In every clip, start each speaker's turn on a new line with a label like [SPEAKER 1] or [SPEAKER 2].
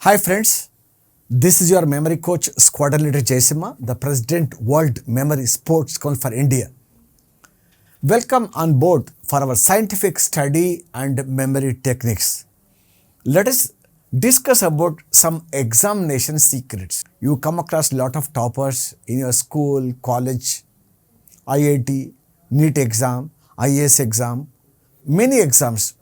[SPEAKER 1] Hi friends, this is your memory coach Squadron Leader Jaisimha, the President World Memory Sports Council for India. Welcome on board for our scientific study and memory techniques. Let us discuss about some examination secrets. You come across a lot of toppers in your school, college, IIT, NEET exam, IAS exam, many exams,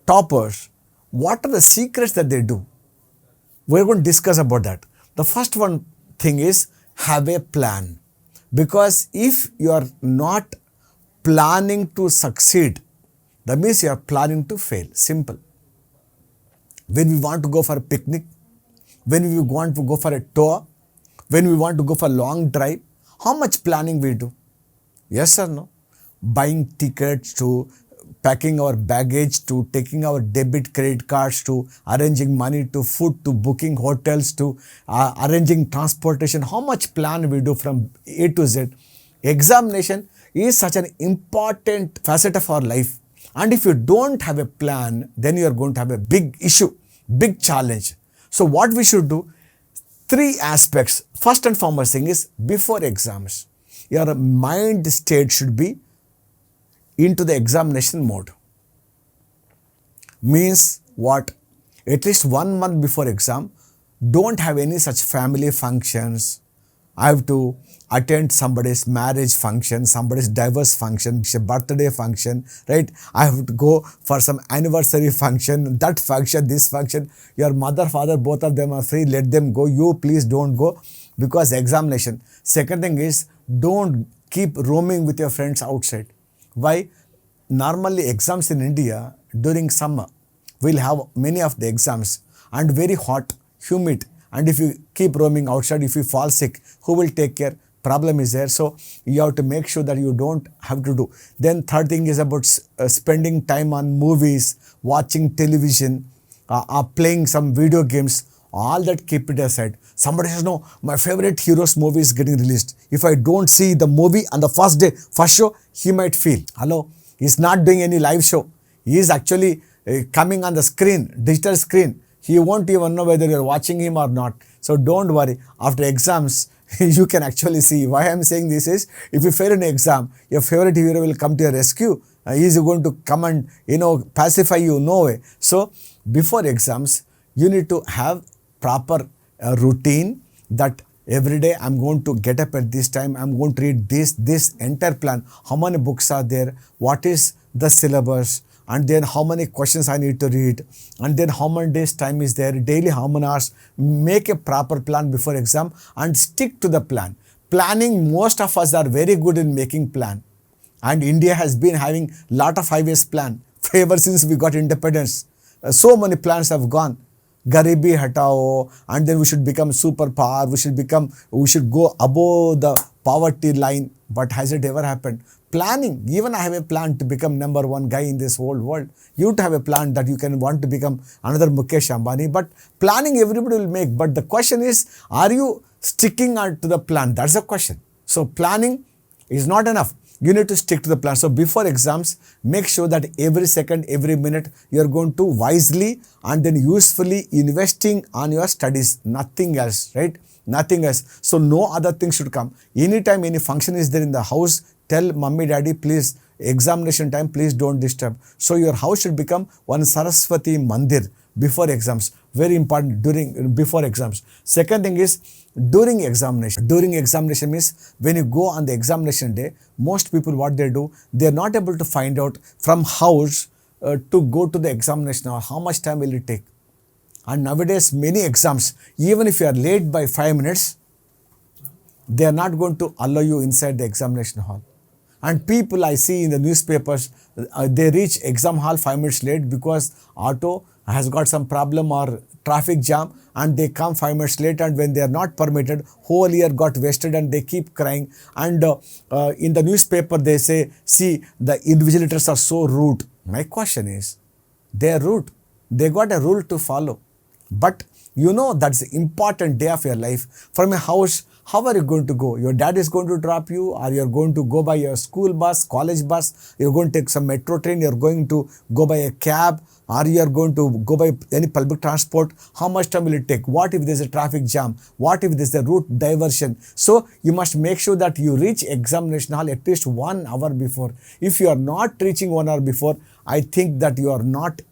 [SPEAKER 1] toppers. What are the secrets that they do? We're going to discuss about that. The first one thing is have a plan. Because if you are not planning to succeed, that means you are planning to fail. Simple. When we want to go for a picnic, when we want to go for a tour, when we want to go for a long drive, how much planning we do? Yes or no? Buying tickets to packing our baggage to taking our debit credit cards to arranging money to food to booking hotels to arranging transportation. How much plan we do from A to Z? Examination is such an important facet of our life. And if you don't have a plan, then you are going to have a big issue, big challenge. So what we should do? Three aspects. First and foremost thing is before exams, your mind state should be into the examination mode. Means what? At least 1 month before exam, don't have any such family functions. I have to attend somebody's marriage function, somebody's divorce function, birthday function, right? I have to go for some anniversary function, that function, this function. Your mother, father, both of them are free, let them go. You please don't go because examination. Second thing is don't keep roaming with your friends outside. Why? Normally exams in India during summer, we'll have many of the exams and very hot, humid. And if you keep roaming outside, if you fall sick, who will take care? Problem is there. So you have to make sure that you don't have to do. Then third thing is about spending time on movies, watching television, playing some video games. All that keep it aside. Somebody says, no, my favorite hero's movie is getting released. If I don't see the movie on the first day, first show, he might feel. Hello, he's not doing any live show. He is actually coming on the screen, digital screen. He won't even know whether you're watching him or not. So don't worry. After exams, you can actually see. Why I'm saying this is, if you fail an exam, your favorite hero will come to your rescue. He is going to come and, pacify you. No way. So before exams, you need to have proper routine that every day I'm going to get up at this time, I'm going to read this entire plan. How many books are there? What is the syllabus? And then how many questions I need to read? And then how many days time is there? Daily how many hours? Make a proper plan before exam and stick to the plan. Planning, most of us are very good in making plan. And India has been having lot of highways plan ever since we got independence. So many plans have gone. Garibi hatao, and then we should become superpower, we should go above the poverty line. But has it ever happened? Planning, even I have a plan to become number one guy in this whole world. You have a plan that you can want to become another Mukesh Ambani, but planning everybody will make. But the question is, are you sticking to the plan? That's the question. So planning is not enough. You need to stick to the plan. So before exams, make sure that every second, every minute, you're going to wisely and then usefully investing on your studies. Nothing else, right? Nothing else. So no other thing should come. Anytime any function is there in the house, tell mommy, daddy, please, examination time, please don't disturb. So your house should become one Saraswati Mandir before exams. Very important before exams. Second thing is during examination. During examination means when you go on the examination day, most people what they do, they are not able to find out from house to go to the examination or how much time will it take. And nowadays many exams, even if you are late by 5 minutes, they are not going to allow you inside the examination hall. And people I see in the newspapers, they reach exam hall 5 minutes late because auto has got some problem or traffic jam and they come 5 minutes late, and when they are not permitted, whole year got wasted and they keep crying. And in the newspaper they say, see, the invigilators are so rude. My question is, they are rude. They got a rule to follow. But You know that's the important day of your life. From your house, how are you going to go? Your dad is going to drop you, or you're going to go by your school bus, college bus, you're going to take some metro train, you're going to go by a cab, or you're going to go by any public transport. How much time will it take? What if there's a traffic jam? What if there's a route diversion? So you must make sure that you reach examination hall at least 1 hour before. If you are not reaching 1 hour before, I think that you are not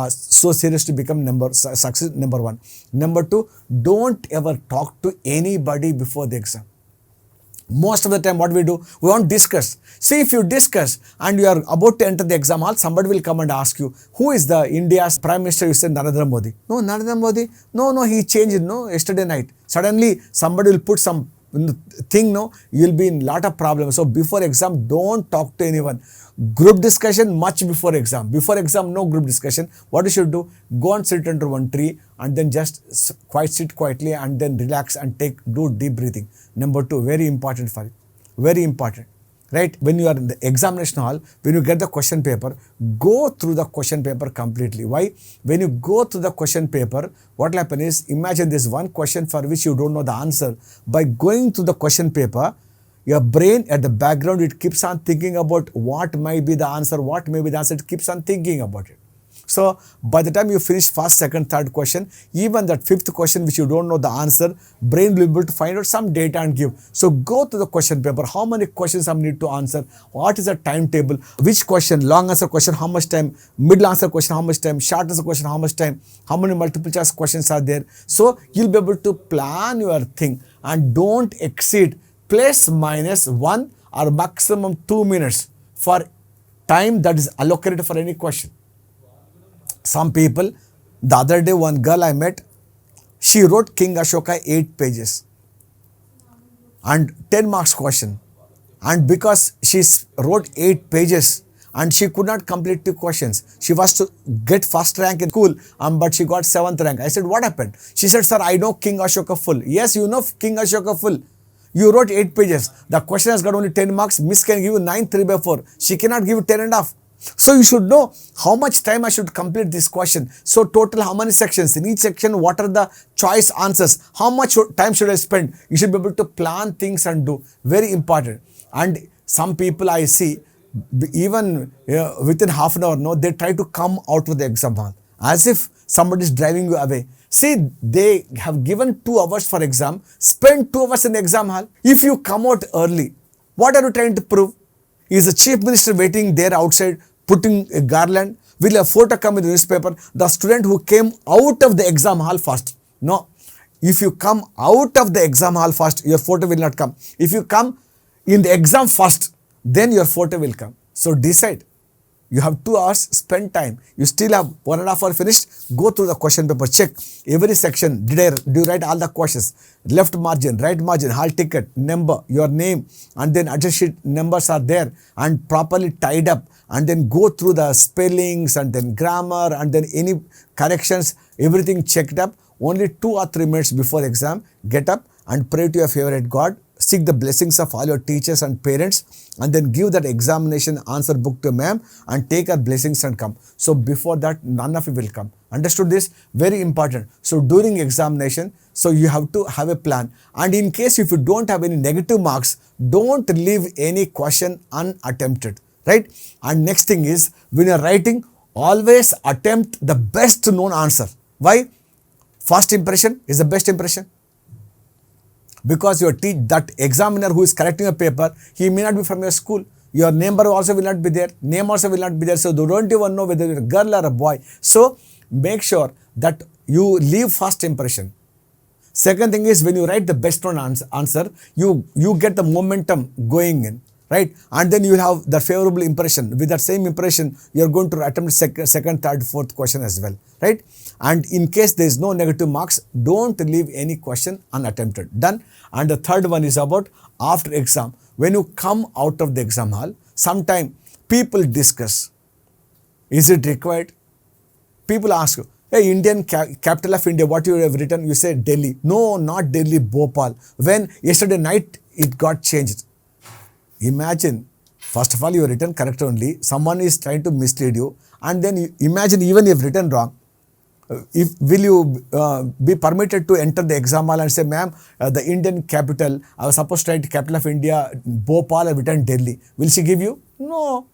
[SPEAKER 1] so serious to become success, number one. Number two, don't ever talk to anybody before the exam. Most of the time what we do, we won't discuss. See, if you discuss and you are about to enter the exam hall, somebody will come and ask you, who is the India's Prime Minister? You say Narendra Modi. No, Narendra Modi. No, he changed, no, yesterday night. Suddenly somebody will put some thing, no, you'll be in lot of problems. So before exam, don't talk to anyone. Group discussion much before exam. Before exam, no group discussion. What you should do? Go and sit under one tree and then just sit quietly and then relax and do deep breathing. Number two, very important for you. Very important. Right? When you are in the examination hall, when you get the question paper, go through the question paper completely. Why? When you go through the question paper, what will happen is, imagine this one question for which you don't know the answer. By going through the question paper, your brain at the background, it keeps on thinking about what might be the answer, it keeps on thinking about it. So by the time you finish first, second, third question, even that fifth question which you don't know the answer, brain will be able to find out some data and give. So go to the question paper. How many questions I need to answer? What is the timetable? Which question? Long answer question, how much time? Middle answer question, how much time? Short answer question, how much time? How many multiple choice questions are there? So you'll be able to plan your thing and don't exceed ±1 or maximum 2 minutes for time that is allocated for any question. Some people, the other day one girl I met, she wrote King Ashoka 8 pages and 10 marks question. And because she wrote 8 pages and she could not complete 2 questions, she was to get first rank in school, but she got 7th rank. I said, what happened? She said, sir, I know King Ashoka full. Yes, you know King Ashoka full. You wrote 8 pages. The question has got only 10 marks. Miss can give you 9 3/4. She cannot give you 10.5. So you should know how much time I should complete this question. So total how many sections? In each section, what are the choice answers? How much time should I spend? You should be able to plan things and do. Very important. And some people I see, even within half an hour, no, they try to come out of the exam hall as if somebody is driving you away. See, they have given 2 hours for exam. Spend 2 hours in the exam hall. If you come out early, what are you trying to prove? Is the chief minister waiting there outside putting a garland? Will a photo come in the newspaper? The student who came out of the exam hall first. No. If you come out of the exam hall first, your photo will not come. If you come in the exam first, then your photo will come. So decide. You have 2 hours, spend time. You still have 1.5 hours finished. Go through the question paper, check every section. Do you write all the questions? Left margin, right margin, hall ticket, number, your name, and then address sheet numbers are there and properly tied up. And then go through the spellings and then grammar and then any corrections, everything checked up. Only 2 or 3 minutes before exam, get up and pray to your favorite God. Seek the blessings of all your teachers and parents, and then give that examination answer book to ma'am and take her blessings and come. So before that, none of you will come. Understood this? Very important. So during examination, so you have to have a plan. And in case if you don't have any negative marks, don't leave any question unattempted. Right? And next thing is, when you are writing, always attempt the best known answer. Why? First impression is the best impression. Because that examiner who is correcting a paper, he may not be from your school. Your number also will not be there. Name also will not be there. So they don't even know whether you're a girl or a boy. So make sure that you leave first impression. Second thing is, when you write the best known answer, you get the momentum going in. Right? And then you will have the favorable impression. With that same impression, you are going to attempt second, third, fourth question as well. Right? And in case there is no negative marks, don't leave any question unattempted. Done. And the third one is about after exam. When you come out of the exam hall, sometime people discuss. Is it required? People ask you, hey, Indian capital of India, what you have written? You say Delhi. No, not Delhi, Bhopal. When yesterday night it got changed. Imagine, first of all, you have written correct only. Someone is trying to mislead you. And then you imagine even you have written wrong. if will you be permitted to enter the exam hall and say, ma'am, the Indian capital, I was supposed to write capital of India, Bhopal, I've written Delhi. Will she give you? No.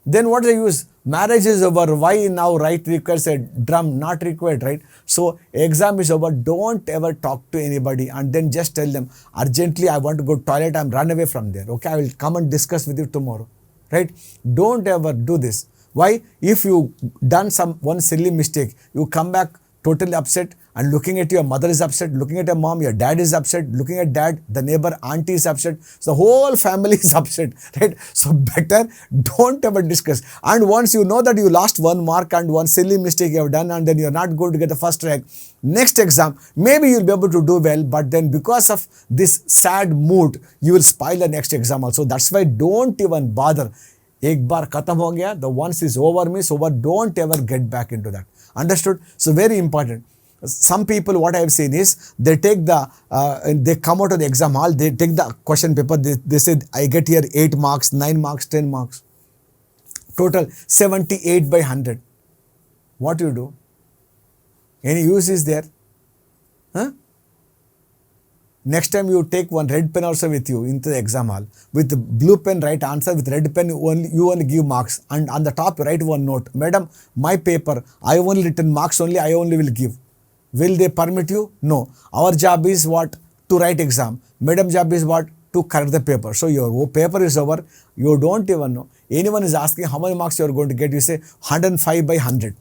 [SPEAKER 1] Then what they use? Marriage is over. Why now right requires a drum? Not required, right? So exam is over. Don't ever talk to anybody and then just tell them, urgently I want to go to toilet, I'm run away from there. Okay, I will come and discuss with you tomorrow. Right? Don't ever do this. Why? If you done one silly mistake, you come back totally upset, and looking at your mother is upset, looking at your mom, your dad is upset, looking at dad, the neighbor, auntie is upset. So the whole family is upset, right? So better don't ever discuss. And once you know that you lost 1 mark and one silly mistake you have done, and then you're not going to get the first rank, next exam, maybe you'll be able to do well, but then because of this sad mood, you will spoil the next exam also. That's why don't even bother. एक बार खत्म हो गया, the once is over means over, don't ever get back into that. Understood? So very important. Some people, what I have seen is, they take they come out of the exam hall, they take the question paper, they say, I get here 8 marks, 9 marks, 10 marks. Total 78 by 100. What do you do? Any use is there? Huh? Next time you take one red pen also with you into the exam hall. With the blue pen, write answer. With red pen, you only give marks. And on the top, write one note. Madam, my paper, I only written marks only, I only will give. Will they permit you? No. Our job is what? To write exam. Madam job is what? To correct the paper. So your paper is over. You don't even know. Anyone is asking how many marks you are going to get. You say 105 by 100.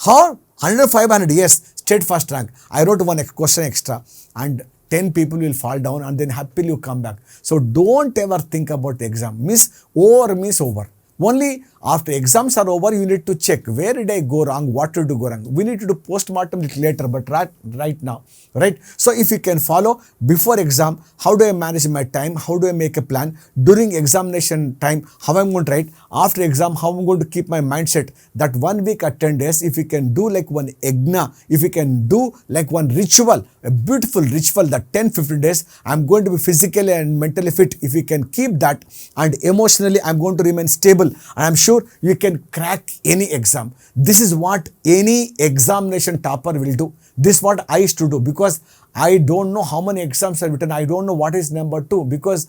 [SPEAKER 1] How? 105 by 100. Yes. State first rank. I wrote one question extra. And 10 people will fall down and then happily you come back. So don't ever think about the exam. Miss over. Only after exams are over, you need to check where did I go wrong, what did I go wrong. We need to do post-mortem little later, but right now, right? So if you can follow before exam, how do I manage my time? How do I make a plan? During examination time, how I'm going to write? After exam, how I'm going to keep my mindset? That 1 week or 10 days, if you can do like one yagna, if you can do like one ritual, a beautiful ritual, that 10-15 days, I'm going to be physically and mentally fit. If you can keep that, and emotionally, I'm going to remain stable. And I'm sure you can crack any exam. This is what any examination topper will do. This is what I used to do, because I don't know how many exams are written. I don't know what is number 2, because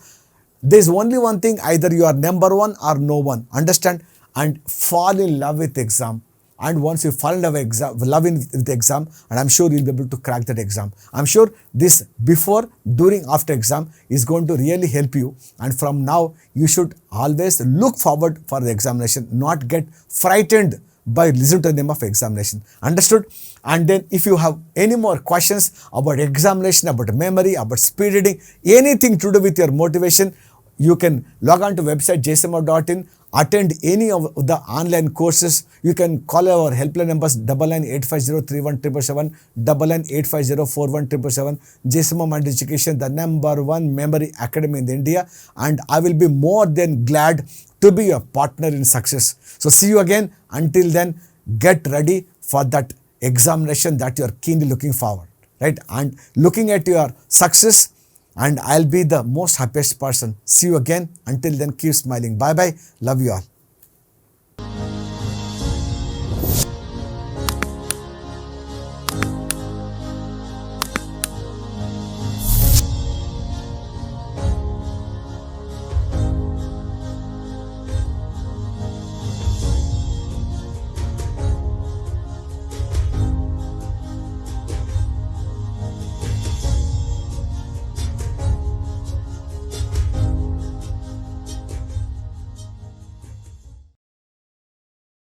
[SPEAKER 1] there's only one thing, either you are number 1 or no one. Understand? And fall in love with exam. And once you fall in love with the exam, and I'm sure you'll be able to crack that exam. I'm sure this before, during, after exam is going to really help you. And from now, you should always look forward for the examination, not get frightened by listening to the name of examination. Understood? And then if you have any more questions about examination, about memory, about speed reading, anything to do with your motivation, you can log on to website jsimha.in, attend any of the online courses. You can call our helpline numbers 9985031777, 9985041777. JSimha Mind Education, the #1 memory academy in India, and I will be more than glad to be your partner in success. So see you again. Until then, get ready for that examination that you are keenly looking forward, right? And looking at your success, and I'll be the most happiest person. See you again. Until then, keep smiling. Bye-bye. Love you all.